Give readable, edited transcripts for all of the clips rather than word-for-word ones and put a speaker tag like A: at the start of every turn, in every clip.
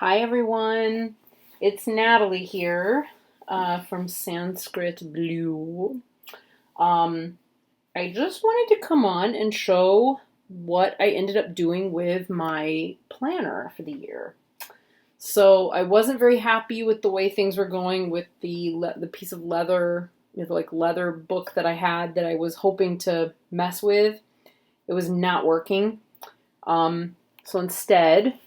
A: Hi everyone, it's Natalie here from Sanskrit Blue. Um, I just wanted to come on and show what I ended up doing with my planner for the year. So I wasn't very happy with the way things were going with the piece of leather, like leather book that I had that I was hoping to mess with. It was not working. So instead,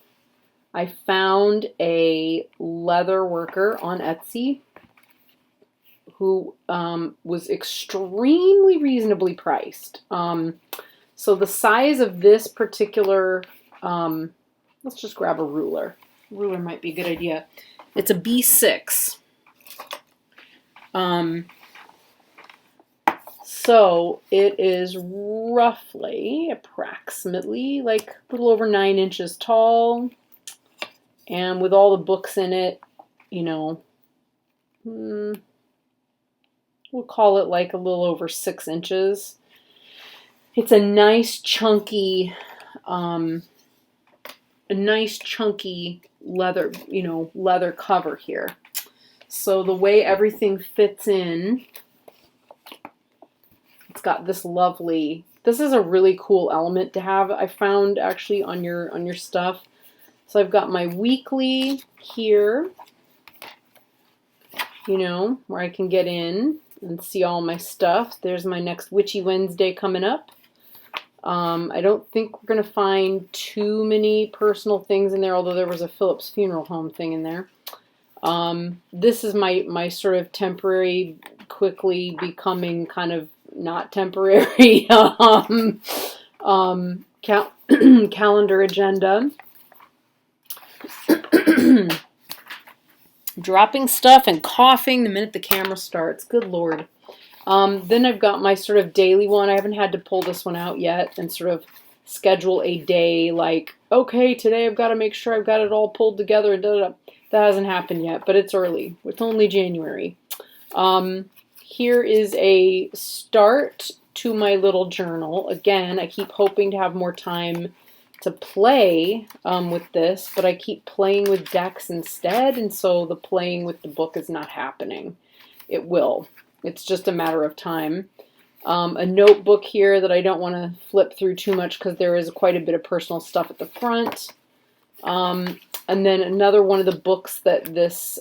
A: I found a leather worker on Etsy who was extremely reasonably priced. So the size of this particular, let's just grab a ruler. Ruler might be a good idea. It's a B6. So it is roughly, approximately, like a little over 9 inches tall. And with all the books in it, we'll call it like a little over 6 inches. It's a nice chunky leather, leather cover here. So the way everything fits in, it's got this lovely, this is a really cool element to have, I found actually on your stuff. So I've got my weekly here, where I can get in and see all my stuff. There's my next Witchy Wednesday coming up. I don't think we're going to find too many personal things in there, although there was a Phillips Funeral Home thing in there. This is my sort of temporary, quickly becoming kind of not temporary calendar agenda. Dropping stuff and coughing the minute the camera starts. Good Lord. Then I've got my sort of daily one. I haven't had to pull this one out yet and sort of schedule a day like, okay, today I've got to make sure I've got it all pulled together. And da-da-da. That hasn't happened yet, but it's early. It's only January. Here is a start to my little journal. Again, I keep hoping to have more time to play with this, but I keep playing with decks instead, and so the playing with the book is not happening. It will. It's just a matter of time. A notebook here that I don't want to flip through too much because there is quite a bit of personal stuff at the front. And then another one of the books that this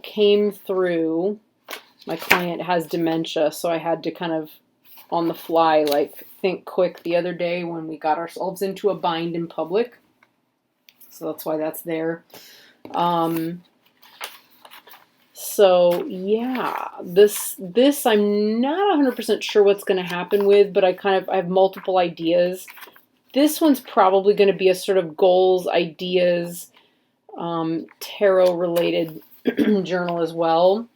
A: came through. My client has dementia, so I had to kind of on the fly, like, think quick the other day when we got ourselves into a bind in public. So that's why that's there. So yeah, this I'm not 100% sure what's going to happen with, but I have multiple ideas. This one's probably going to be a sort of goals, ideas, tarot related journal as well.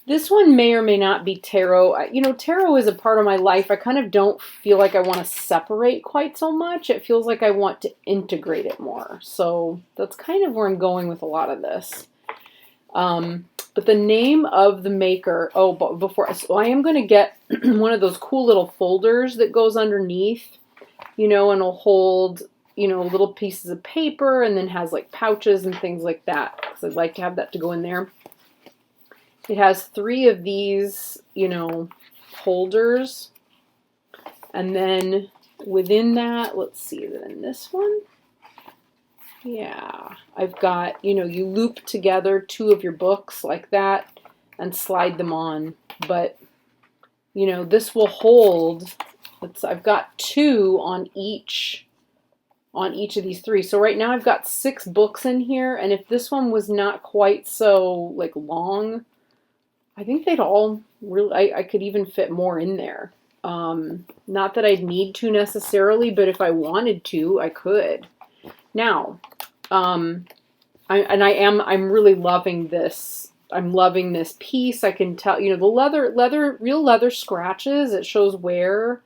A: This one may or may not be tarot. Tarot is a part of my life. I kind of don't feel like I want to separate quite so much. It feels like I want to integrate it more. So that's kind of where I'm going with a lot of this. But the name of the maker, but before, so I am going to get one of those cool little folders that goes underneath, and it'll hold, little pieces of paper and then has like pouches and things like that. So I'd like to have that to go in there. It has 3 of these, holders. And then within that, let's see, then this one. Yeah, I've got, you loop together 2 of your books like that and slide them on. But, this will hold, I've got 2 on each of these 3. So right now I've got 6 books in here. And if this one was not quite so, like, long, I think they'd all really, I could even fit more in there. Not that I'd need to necessarily, but if I wanted to, I could. Now, I'm really loving this. I'm loving this piece. I can tell, the real leather scratches. It shows wear.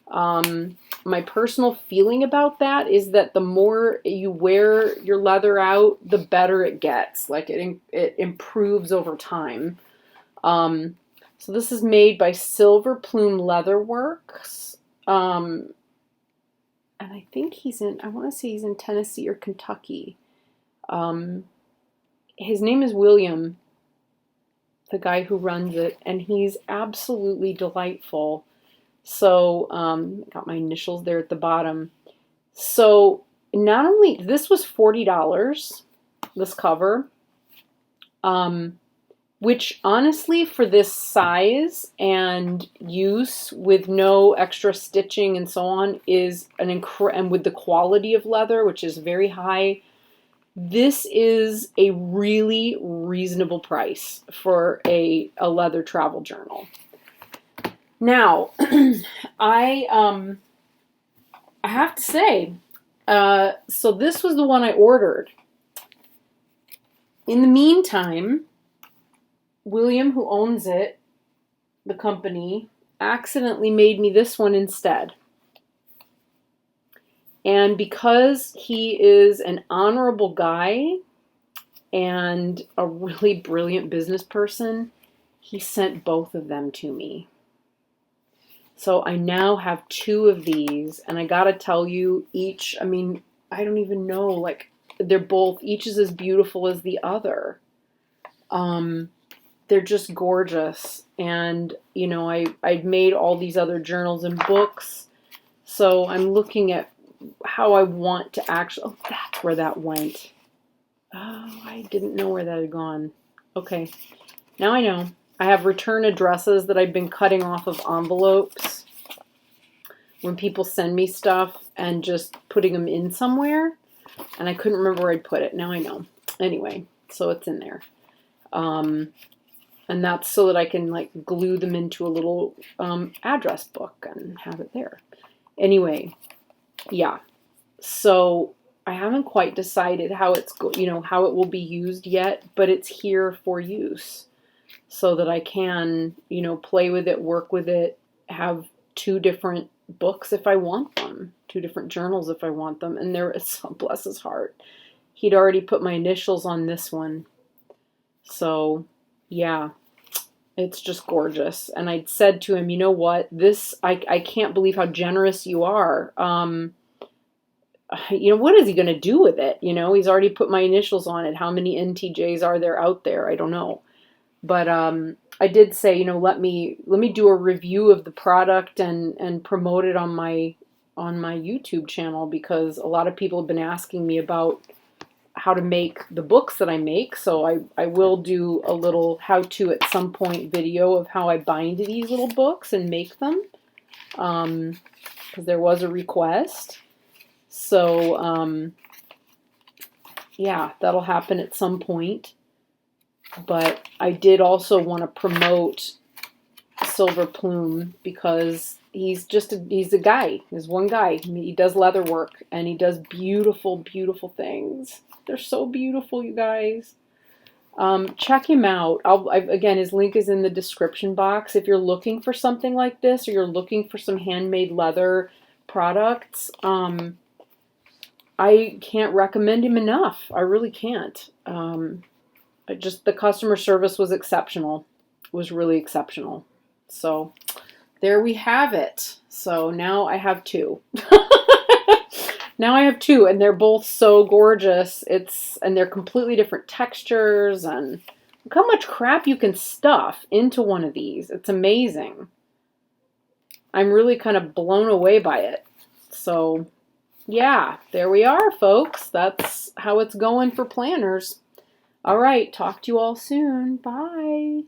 A: My personal feeling about that is that the more you wear your leather out, the better it gets. Like it improves over time. So this is made by Silverplume Leatherworks. And I think I want to say he's in Tennessee or Kentucky. his name is William, the guy who runs it, and he's absolutely delightful. So, got my initials there at the bottom. So, not only, this was $40, this cover, which honestly, for this size and use with no extra stitching and so on, is and with the quality of leather, which is very high, this is a really reasonable price for a leather travel journal. Now, I have to say, so this was the one I ordered. In the meantime, William, who owns it, the company, accidentally made me this one instead. And because he is an honorable guy and a really brilliant business person, he sent both of them to me. So I now have 2 of these, and I gotta tell you, each, I mean, I don't even know, like, they're both, each is as beautiful as the other. They're just gorgeous. And, you know, I'd made all these other journals and books, so I'm looking at how I want to actually, oh, that's where that went. Oh, I didn't know where that had gone. Okay, now I know. I have return addresses that I've been cutting off of envelopes when people send me stuff and just putting them in somewhere. And I couldn't remember where I'd put it. Now I know. Anyway, so it's in there. And that's so that I can like glue them into a little address book and have it there. Anyway, yeah. So I haven't quite decided how it's how it will be used yet, but it's here for use so that I can, play with it, work with it, have 2 different books if I want them, 2 different journals if I want them. And there is, so bless his heart, he'd already put my initials on this one. So yeah, it's just gorgeous. And I'd said to him, you know what, this, I can't believe how generous you are. What is he going to do with it? He's already put my initials on it. How many NTJs are there out there? I don't know. But I did say, let me do a review of the product and promote it on my YouTube channel, because a lot of people have been asking me about how to make the books that I make. So I will do a little how-to at some point video of how I bind these little books and make them, because there was a request. So yeah, that'll happen at some point. But I did also want to promote Silverplume, because he's a guy. He's one guy. He does leather work, and he does beautiful, beautiful things. They're so beautiful, you guys. Check him out. Again, his link is in the description box. If you're looking for something like this, or you're looking for some handmade leather products, I can't recommend him enough. I really can't. Just the customer service was exceptional. It was really exceptional. So there we have it. So now I have 2. Now I have 2, and they're both so gorgeous. And they're completely different textures, and look how much crap you can stuff into one of these. It's amazing. I'm really kind of blown away by it. So yeah, there we are, folks. That's how it's going for planners. All right, talk to you all soon. Bye.